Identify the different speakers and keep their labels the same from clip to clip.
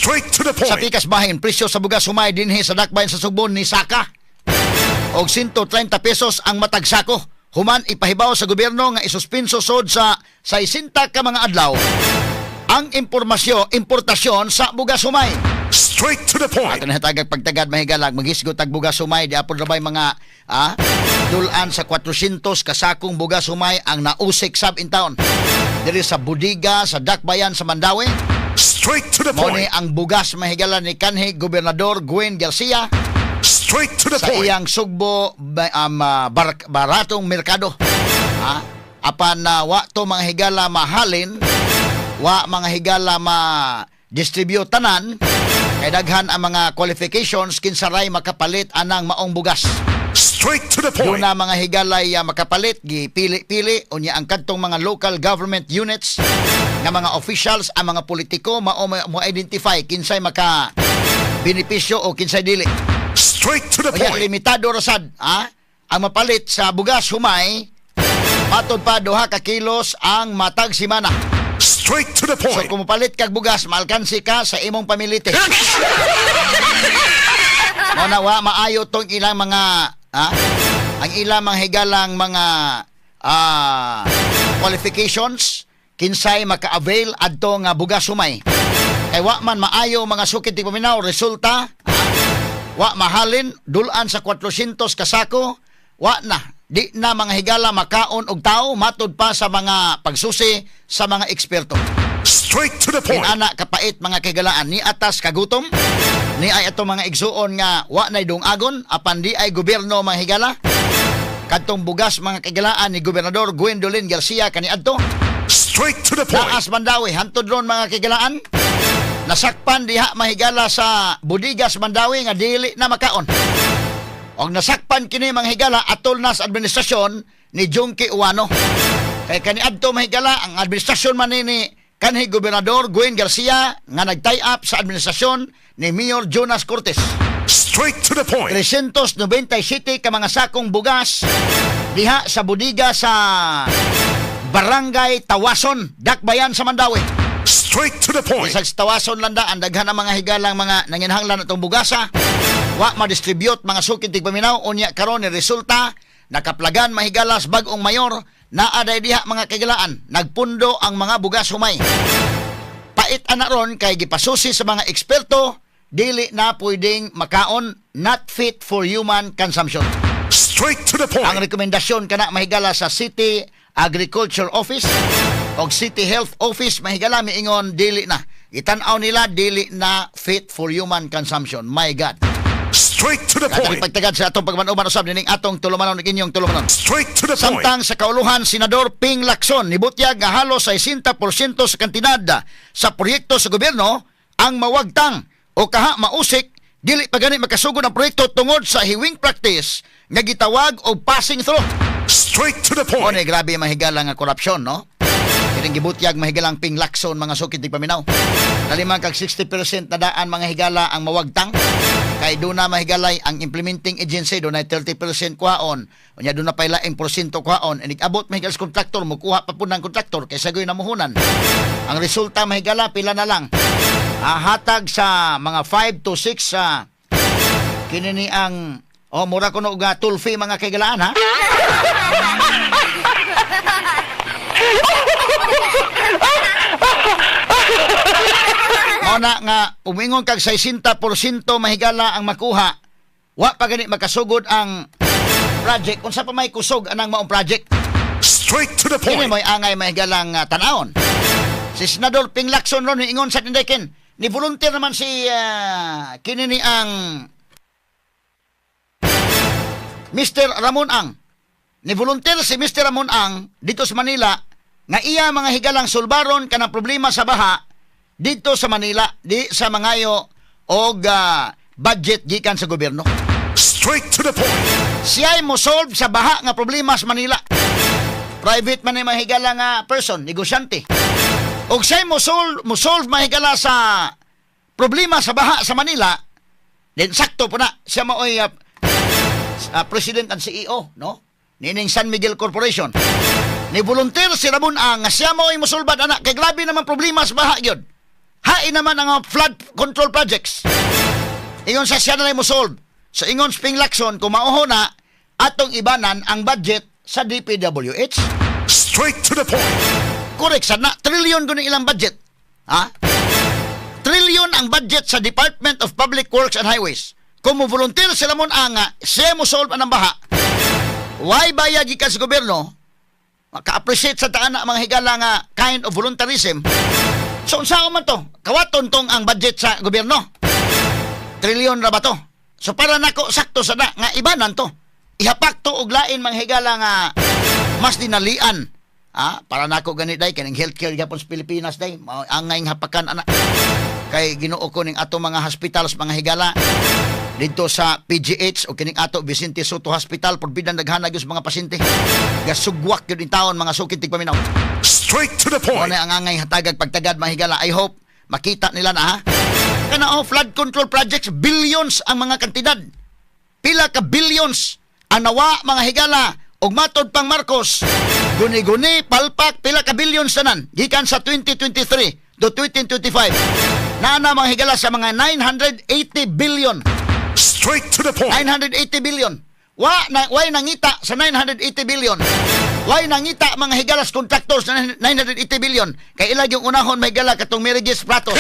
Speaker 1: Straight to the point.
Speaker 2: Sa pikas bahin, presyo sa bugas humay dinhi sa dakbayan sa Sugbon ni Saka. Og 130 pesos ang matag sako. Human ipahibaw sa gobyerno nga isuspinso sod sa 60 ka mga adlaw ang importasyon sa bugas humay.
Speaker 1: Straight to the point.
Speaker 2: Ato na hatagag pagtagad mahigalag maghisgot tag bugas humay di apod rabay mga dulan sa 400 kasakong bugas humay ang nausik sab in town. Diri sa Budiga sa Dakbayan sa Mandawi.
Speaker 1: Straight to the
Speaker 2: Mo ni
Speaker 1: point.
Speaker 2: ang bugas mahigalan ni kanhi Gobernador Gwen Garcia
Speaker 1: Straight to the
Speaker 2: sa
Speaker 1: point.
Speaker 2: iyang Sugbo baratong merkado. Apan wa to mga higala mahalin, wa mga higala ma-distribute tanan, kay daghan ang mga qualifications kinsaray makapalit anang maong bugas.
Speaker 1: Straight to the point.
Speaker 2: Doon na mga higalay makapalit, gipili-pili, unya ang kadtong mga local government units nga mga officials, ang mga politiko, mo-identify kinsay maka benepisyo o kinsay dili.
Speaker 1: Straight to the
Speaker 2: Kaya
Speaker 1: point.
Speaker 2: limitado rasad, ang mapalit sa bugas humay, matod pa 2 ka kilos ang matag simana.
Speaker 1: Straight to the
Speaker 2: So
Speaker 1: point.
Speaker 2: kung mapalit kag bugas, maalkansi ka sa imong pamilite. Wa maayo tong ilang mga ang ilang mga higalang mga qualifications kinsay maka-avail adto nga bugas humay. Kay wa man maayo mga sukit ti paminaw, resulta wa mahalin dulan sa 400 kasako, wa na di na mga higala makaon og tao matod pa sa mga pagsusi sa mga eksperto.
Speaker 1: Straight to the point.
Speaker 2: Ana kapait mga kagalaan ni atas kagutom, ni ay ato mga igsuon nga wa nay dungagon apan di ay gobyerno mga higala. Kadtong bugas mga kagalaan ni Gobernador Gwendolyn Garcia kaniadto.
Speaker 1: Straight to the point.
Speaker 2: Taas Mandawi hantod ron mga kagalaan. Nasakpan diha mahigala sa Budigas Mandawi nga dili na makaon. Og nasakpan kini mga higala atol na sa administrasyon ni Junkie Uwano. Kay kaniadto mahigala ang administrasyon man ni kanhi Gobernador Gwen Garcia nga nag-tie up sa administrasyon ni Mayor Jonas Cortes.
Speaker 1: Straight to the point.
Speaker 2: 397 ka mga sakong bugas diha sa Budiga sa Barangay Tawason, Dakbayan sa Mandawi.
Speaker 1: Straight to the point.
Speaker 2: Sa Tawason landa ang daghan ng mga higalang mga nanginhanglan atong bugasa. Wa ma-distribute mga sukit tigpaminaw unya karon ni resulta nakaplagan mahigalas bag-ong mayor na aday diha mga kagalaan nagpundo ang mga bugas humay. Pait ana ron kay gipasusi sa mga eksperto dili na pwedeng makaon, not fit for human consumption.
Speaker 1: Straight to the
Speaker 2: Ang
Speaker 1: point.
Speaker 2: rekomendasyon kana mahigala sa City Agriculture Office o City Health Office mahigala miingon dili na. Itan-aw nila dili na fit for human consumption. My God.
Speaker 1: Straight to the
Speaker 2: Katong
Speaker 1: point.
Speaker 2: pagtagad sa atong pagmanuman usab nining atong tulumanon inyong tulumanon.
Speaker 1: Straight to the point.
Speaker 2: Samtang sa kauluhan, Senador Ping Lacson nibutyag nga halos 60% sa kantidad sa proyekto sa gobyerno ang mawagtang o kaha mausik dili pa gani makasugod ang proyekto tungod sa hiwing practice nga gitawag og passing through.
Speaker 1: Straight to the
Speaker 2: O
Speaker 1: point.
Speaker 2: ni grabe mahigala nga korupsyon, no? Kining gibutyag mahigalang Ping Lacson mga sukit di paminaw. Nalimang kag 60% na daan mga higala ang mawagtang. Kay doon na mahigalay ang implementing agency doon ay 30% kuhaon. Unya doon na pay laing porsyento kuhaon. And abot mahigal sa kontraktor, mukuha pa po ng kontraktor kaysa goy namuhunan. Ang resulta mahigala pila na lang. Hatag sa mga 5 to 6 kinini ang mura ko no nga toll fee mga kagalaan ha. Ona nga umingon kag 60% mahigala ang makuha. Wa pa gani makasugod ang project unsa pa may kusog anang maong project.
Speaker 1: Straight to the
Speaker 2: Kini
Speaker 1: point.
Speaker 2: mo'y angay mahigalang tanawon. Si Senador Ping Lacson ron ingon sa tindekin ni volunteer naman si kini ni ang Mr. Ramon Ang. Ni volunteer si Mr. Ramon Ang dito sa Manila nga iya mga higalang sulbaron kanang problema sa baha dito sa Manila di sa mangayo og budget gikan sa gobyerno.
Speaker 1: Straight to the point.
Speaker 2: Siya ay mo solve sa baha nga problema sa Manila. Private man ay mahigala nga person, negosyante. Og siya ay mo solve mahigala sa problema sa baha sa Manila. Then sakto po na siya maoy President and CEO, no? Nining San Miguel Corporation. Ni volunteer si Ramon Ang nga siya maoy mosulbad anak kay grabe naman problema sa baha gyud. Hain naman ang flood control projects. Ingon sa siya na mo solve. So ingon Spring Lacson, kung mauho na, atong ibanan ang budget sa DPWH.
Speaker 1: Straight to the point.
Speaker 2: Correct, sana. Trillion guna ilang budget. Ha? Trillion ang budget sa Department of Public Works and Highways. Kung mo volunteer sila mo nga, siya mo solve anang baha. Why bayag gikan sa gobyerno? Maka-appreciate sa taan na mga higala nga kind of voluntarism. So, saan man to? Kawaton tong ang budget sa gobyerno. Trillion na ba to? So, para nako sakto sa na, nga ibanan to. Ihapak to og lain mga higala nga mas dinalian. Para nako ganit day kaning healthcare gapon sa Pilipinas day, angay hapakan ana. Kay Ginoo ko ning ato mga hospitals mga higala dito sa PGH o kining ato Vicente Soto Hospital porbidan daghanag sa mga pasyente. Gasugwak gyud in taon mga sukit tig paminaw.
Speaker 1: Straight to the point.
Speaker 2: Ano ang angay hatagag pagtagad mga higala. I hope makita nila na Kana flood control projects, billions ang mga kantidad. Pila ka billions ang nawa mga higala og matod pang Marcos. Guni-guni, palpak, pila ka billions tanan gikan sa 2023 to 2025. Naana mga higala sa mga 980 billion.
Speaker 1: Straight to the point.
Speaker 2: 980 billion. Why nangita sa 980 billion? Why nangita mga higalas contractors na 980 billion? Kay ilag yung unahon may higala katong Merigis Pratos.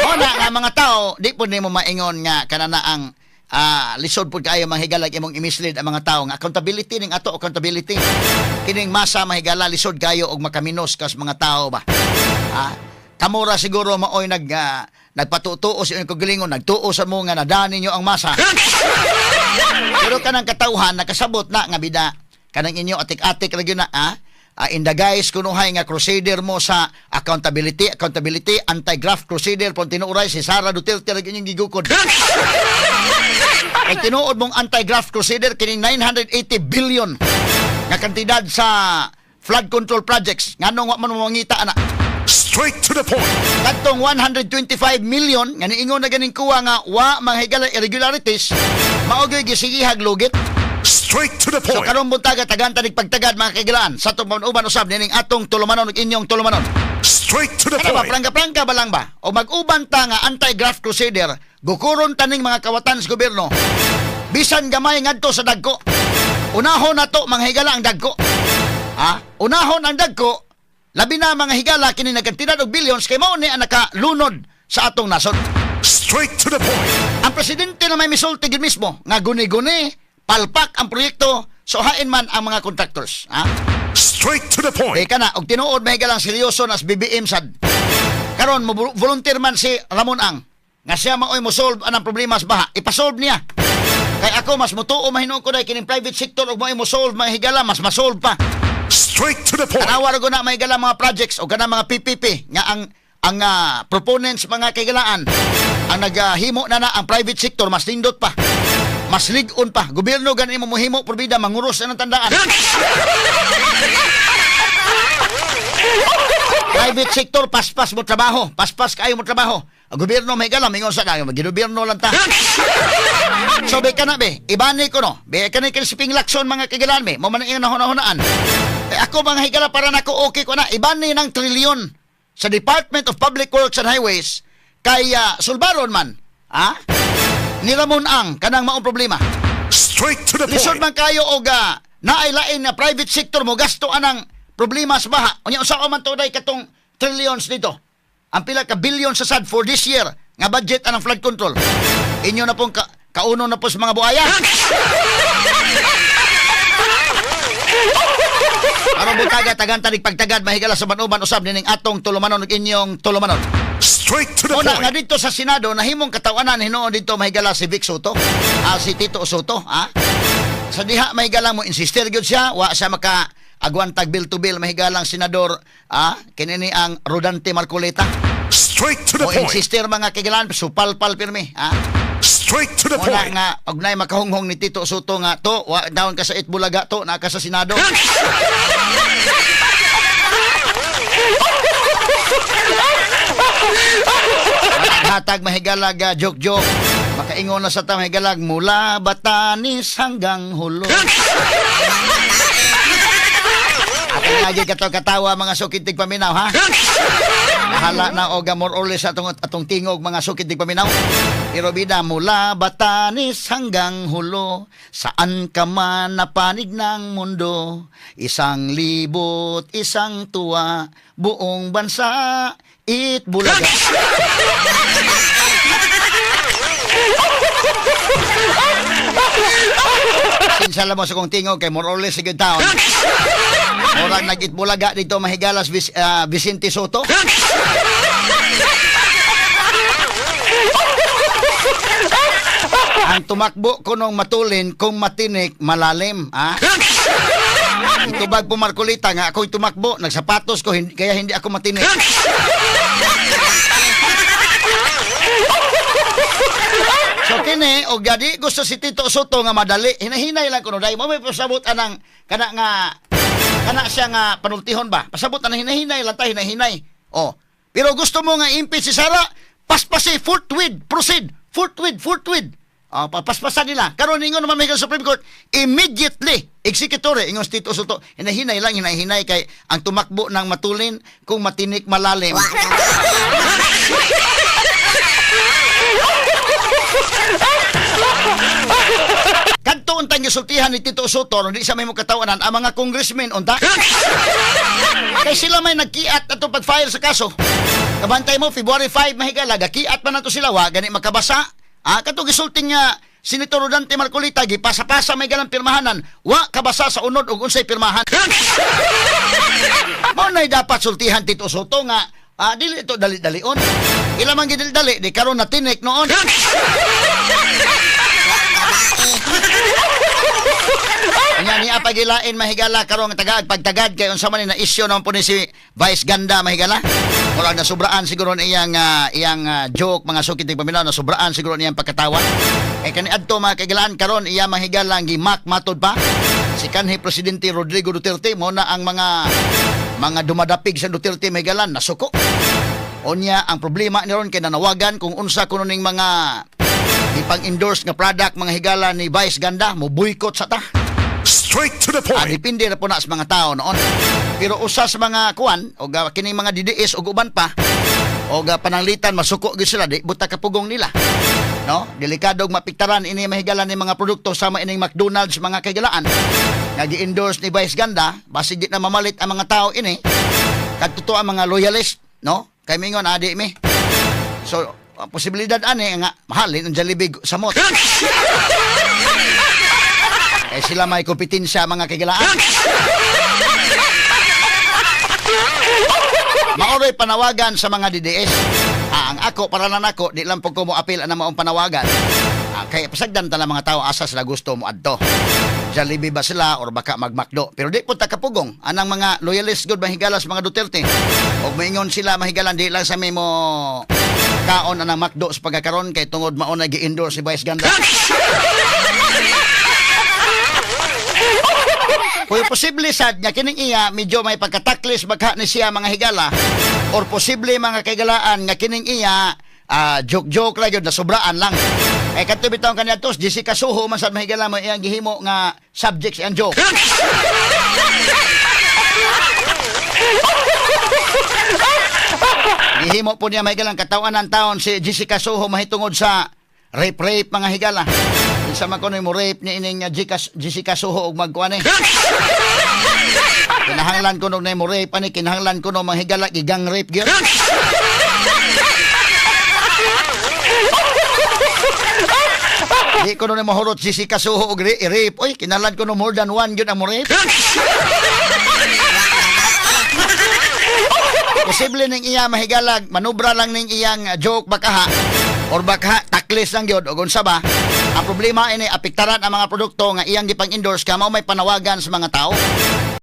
Speaker 2: Ona nga mga tao, di po nimo maingon nga kanana ang lisod po kayo mga higala imong i-mislead ang mga tao nga accountability ning ato accountability. Kining masa mga higala lisod kayo og makaminos kas mga tao ba. Kamura siguro maoy nagpatutuo sa inyong kagalingon, nagtuo sa mo nga nadani nyo ang masa. Pero kanang katauhan nakasabot na nga bida kanang inyo atik-atik lagi na in the guys kunuhay nga crusader mo sa accountability anti-graft crusader pon tinuuray si Sara Duterte lagi inyong gigukod. Ay tinuod mong anti-graft crusader kining 980 billion nga kantidad sa flood control projects nganong wa man mangita ana.
Speaker 1: Straight to the point.
Speaker 2: Katong 125 million nga niingon na ganing kuha nga wa mga higala irregularities maogoy gisigihag lugit.
Speaker 1: Straight to the point.
Speaker 2: So karon buntaga tagan tanig pagtagad mga kaigalaan sa atong uban usab nining atong tulumanon ug inyong tulumanon.
Speaker 1: Straight to the
Speaker 2: Ano ba,
Speaker 1: point.
Speaker 2: prangka-prangka ba lang ba? O mag-uban ta nga anti-graft crusader, gukuron taning mga kawatan sa gobyerno. Bisan gamay ngadto sa dagko. Unahon na to mga higala ang dagko. Unahon ang dagko. Labi na mga higala kini nagkantidad og billions kay mao ni ang nakalunod sa atong nasod.
Speaker 1: Straight to the point.
Speaker 2: Ang presidente na may misulti gid mismo nga guni-guni palpak ang proyekto so hain man ang mga contractors.
Speaker 1: Straight to the point.
Speaker 2: Kana og tinuod may galang seryoso nas BBM sad. Karon mo volunteer man si Ramon Ang nga siya maoy mo solve anang problema sa baha. Ipasolve niya. Kay ako mas mutuo mahinuon ko dai kining private sector og maoy mo solve mga higala mas masolve pa.
Speaker 1: Straight to the point.
Speaker 2: Tanawar ko na may higala mga projects o kana mga PPP nga ang proponents mga kaigalaan ang naghimo na ang private sector mas nindot pa. Mas ligon pa. Gobyerno ganin mo mohimo probida manguros na ng tandaan. Private sector paspas mo trabaho. Paspas kayo mo trabaho. Ang gobyerno may galam ingon sa dayo magigobyerno lang ta. So be kana be, ibani ko no. Be kana kay Spring Lacson mga kaigalaan be. Mo man ingon nahon-nahonaan. Ako mga higala para nako okay ko na ibani ng trilyon sa Department of Public Works and Highways kay sulbaron man. Ni Ramon Ang kanang maong problema.
Speaker 1: Straight to the
Speaker 2: Lisod
Speaker 1: point.
Speaker 2: man kayo og naailain na private sector mo gasto anang problema sa baha. Unya usa man to day katong trillions dito. Ang pila ka billion sa sad for this year nga budget anang flood control. Inyo na pong kauno na po sa mga buhaya. Aron butaga tagan tanig pagtagad mahigala sa manuban usab nining atong tulumanon ug inyong tulumanon.
Speaker 1: Straight to the
Speaker 2: Una nga
Speaker 1: point.
Speaker 2: dito sa Senado nahimong katawanan hinuon dito mahigala si Vic Soto, si Tito Soto, Sa diha mahigala mo insister gyud siya, wa siya maka agwantag bill to bill mahigalang senador, kinini ang Rodante Marcoleta.
Speaker 1: Straight to the
Speaker 2: Mo
Speaker 1: point.
Speaker 2: insister mga kaigalan supalpal pirmi,
Speaker 1: Straight to the
Speaker 2: Una
Speaker 1: point.
Speaker 2: nga ognay makahunghong ni Tito Soto nga to, wa dawn ka sa Itbulaga to, na ka sa Senado. Hatag mahigalag joke-joke. Makaingon na sa mahigalag mula Batanes hanggang Hulo. Lagi katawa mga sukid tigpaminaw ha. Hala na o more or less atong tingog mga sukid tigpaminaw. Pero bida mula Batanes hanggang Hulo, saan ka man napanig ng mundo, 1,000 isang tuwa, buong bansa Itbulaga. Sinsala mo sa kong tingog kay more or less sigud taon. Murag nag-Itbulaga dito mahigalas Vicente Soto. Ang tumakbo ko nung matulin kung matinik malalim, ha? Itubag po Marcolita nga ako'y tumakbo, nagsapatos ko kaya hindi ako matinik. So kini og gadi gusto si Tito Soto nga madali, hinahinay lang kuno dai mo may pasabot anang kana siya nga panultihon ba. Pasabot anang hinahinay lang ta hinahinay. Oh, pero gusto mo nga impeach si Sara, paspasi forthwith, proceed, forthwith. Papaspasan nila. Karon ningon naman may Supreme Court, immediately executory ingon si Tito Soto. Hinahinay kay ang tumakbo ng matulin kung matinik malalim. Kadto untang gisultihan ni Tito Soto, hindi sa may mo katawanan ang mga congressmen unta. Kay sila may nagkiat ato pag-file sa kaso. Kabantay mo February 5 mahigala gakiat pa nato sila wa gani makabasa. Kadto gisulting nga Senator Rodante Marcolita gipasa-pasa may galang pirmahanan, wa kabasa sa unod og unsay pirmahan. Mao nay dapat sultihan Tito Soto nga dili ito dali-dalion. Ila man gidili-dali di karon natinik noon. Anya ni apagilain mahigala karong tagad pagtagad kay unsa man na isyu naman po ni si Vice Ganda mahigala. Murag na sobraan siguro iyang joke mga sukid tigpaminaw na sobraan siguro niyang pagkatawa. Kani adto mga kagilaan karon iya mahigala gimak matod pa si kanhi presidente Rodrigo Duterte mo na ang mga dumadapig sa Duterte mahigalan nasuko. Onya ang problema ni ron kay nanawagan kung unsa kuno ning mga ipang-endorse nga product mga higala ni Vice Ganda mo boycott sa ta.
Speaker 1: Straight to the point.
Speaker 2: Depende na po na sa mga tao noon. Pero usa sa mga kuan o kining mga DDS o uban pa o pananglitan masuko gyud sila di buta kapugong nila. No? Delikado og mapiktaran ini mahigala ni mga produkto sama ining McDonald's mga kagalaan. Nga gi-endorse ni Vice Ganda basig di na mamalit ang mga tao ini. Kadto ang mga loyalist, no? Kay mingon adi mi. So posibilidad ani nga mahalin ang Jollibee sa mot. Kaya sila may kompetensya mga kagilaan. Maoray panawagan sa mga DDS. Ang ako, para lang ako, di lang po ko mo apil na maong panawagan. Kaya pasagdan tala mga tao asa sila gusto mo adto. Jollibee ba sila or baka magmakdo. Pero di po takapugong. Anang mga loyalist good mahigalas mga Duterte. O maingon sila mahigalan di lang sa may mo kaon anang makdo sa pagkakaroon kay tungod maon na gi-endorse si Vice Ganda. Kung posible sad nga kining iya medyo may pagkataklis bagha ni siya mga higala or posible mga kaigalaan nga kining iya joke lang yun na sobraan lang. Kadto bitaw kaniya tos Jessica Soho man sad mahigala mo iyang gihimo nga subjects and joke. Gihimo po niya mahigalang katawanan taon si Jessica Soho mahitungod sa rape mga higala. Isa man kuno mo rape ni ining Jessica Soho og magkuan eh. Kinahanglan kuno na mo rape ani kinahanglan kuno mahigala gigang rape gyud. Di kuno na mahurot Jessica Soho og rape. Oy, kinahanglan kuno more than one gyud ang mo rape. Posible ning iya mahigalag manubra lang ning iyang joke baka or baka taklis lang gyud og unsa ba ang problema ini apektaran ang mga produkto nga iyang gipang-endorse ka mao may panawagan sa mga tao